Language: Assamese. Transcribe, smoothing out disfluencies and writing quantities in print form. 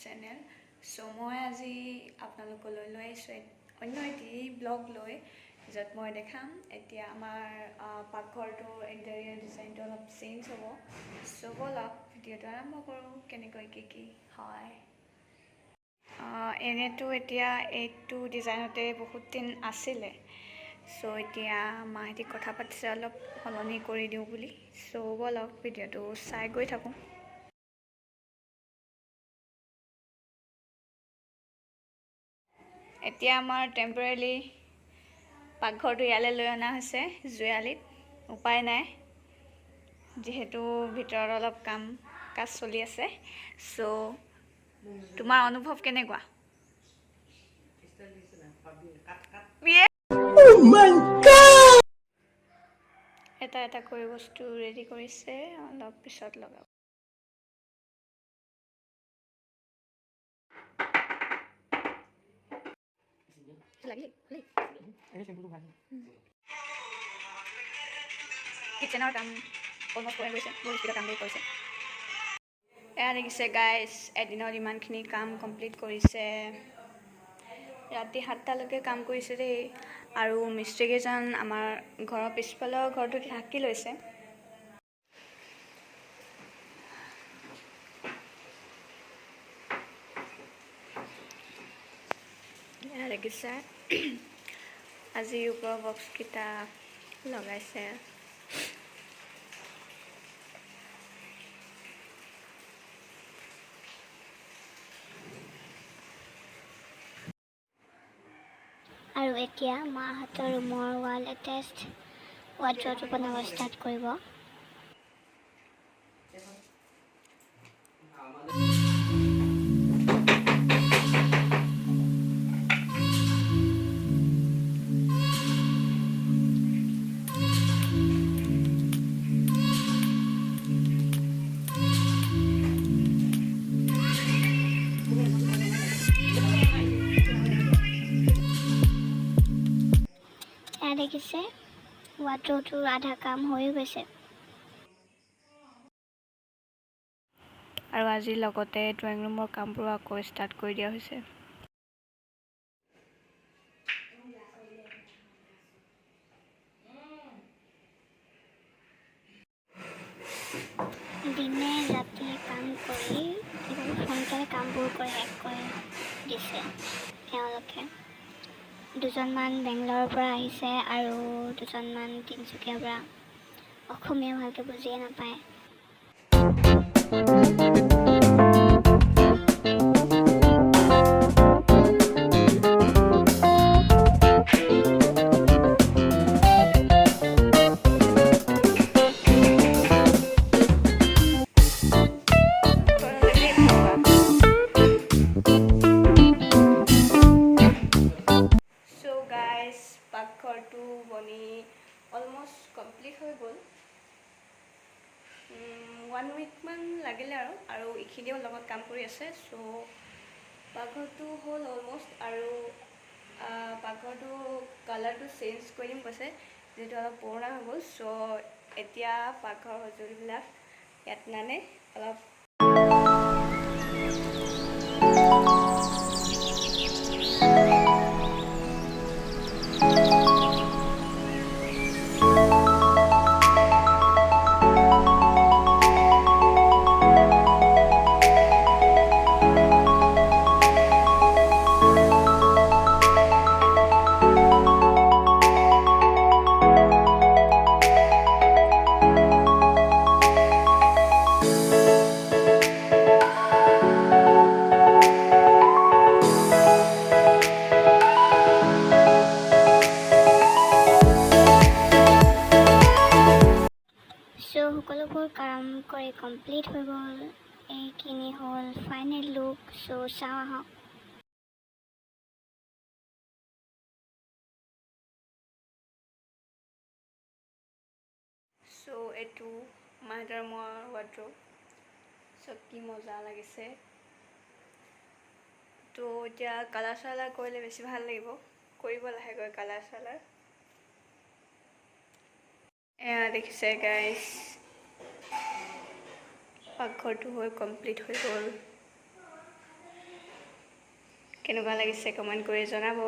চেনেল। চ' মই আজি আপোনালোকলৈ লৈ আহিছোঁ অন্য এটি ব্লগ লৈ, য'ত মই দেখাম এতিয়া আমাৰ পাকঘৰটো ইণ্টেৰিয়ৰ ডিজাইনটো অলপ চেঞ্জ হ'ব। চ' ব'লক ভিডিঅ'টো আৰম্ভ কৰোঁ, কেনেকৈ কি হয়। এনেতো এতিয়া এইটো ডিজাইনতে বহুত দিন আছিলে, চ' এতিয়া মাহঁতে কথা পাতিছে অলপ সলনি কৰি দিওঁ বুলি। চ' ব'লক ভিডিঅ'টো চাই গৈ থাকোঁ। এতিয়া আমাৰ টেম্পৰেলি পাকঘৰটো ইয়ালৈ লৈ অনা হৈছে, জুয়ালিত। উপায় নাই, যিহেতু ভিতৰত অলপ কাজ চলি আছে। চ' তোমাৰ অনুভৱ কেনেকুৱা? এটা কৰি বস্তু ৰেডি কৰিছে, অলপ পিছত লগাব। কিটচেনৰ কাম অলমষ্ট হৈ গৈছে, বহুত স্পীডত কাম কৰিছে। এয়া দেখিছে গাইজ, এদিনত ইমানখিনি কাম কমপ্লিট কৰিছে। ৰাতি 7টালৈকে কাম কৰিছে দেই। আৰু মিস্ত্ৰীকেইজন আমাৰ ঘৰৰ পিছফালৰ ঘৰটো ঢাকি লৈছে। এয়া দেখিছে, আজি ওপৰৰ বক্সকেইটা লগাইছে। আৰু এতিয়া মাহঁতৰ ৰুমৰ ৱাল এটেচড ৱাৰ্ড্ৰবটো বনাব ষ্টাৰ্ট কৰিব। দেখিছে, ৱাৰ্ড্ৰবটোৰ আধা কাম হৈ গৈছে। আৰু আজি লগতে ড্ৰয়িং ৰুমৰ কামবোৰো আকৌ ষ্টাৰ্ট কৰি দিয়া হৈছে। দিনে ৰাতি কাম কৰি সোনকালে কামবোৰ কৰি শেষ কৰি দিছে তেওঁলোকে। দুজনমান বেংগলোৰৰ পৰা আহিছে আৰু দুজনমান তিনিচুকীয়াৰ পৰা। অসমীয়া ভালকৈ বুজিয়ে নাপায়। পাকঘৰটো বনি অলমষ্ট কমপ্লিট হৈ গ'ল। 1 উইকমান লাগিলে আৰু এইখিনিও লগত কাম কৰি আছে। চ' পাকঘৰটো হ'ল অলমষ্ট। আৰু পাকঘৰটো কালাৰটো চেঞ্জ কৰি দিম কৈছে, যিহেতু অলপ পুৰণা হৈ গ'ল। চ' এতিয়া পাকঘৰ সঁজুলিবিলাক ইয়াত নানে, অলপ সকলোবোৰ কাম কৰি কমপ্লিট হৈ গ'ল। এইখিনি হ'ল ফাইনেল লুক। চ' চাওঁ আহক। চ' এইটো মাহঁতৰ ৰুমৰ ৱাৰ্ড্ৰব। চ' কি মজা লাগিছে। তো এতিয়া কালাৰ চালাৰ কৰিলে বেছি ভাল লাগিব, কৰিব লাহেকৈ কালাৰ চালাৰ। এয়া দেখিছে গাইজ, পাকঘৰটো হৈ কমপ্লিট হৈ গ'ল। কেনেকুৱা লাগিছে কমেণ্ট কৰি জনাব।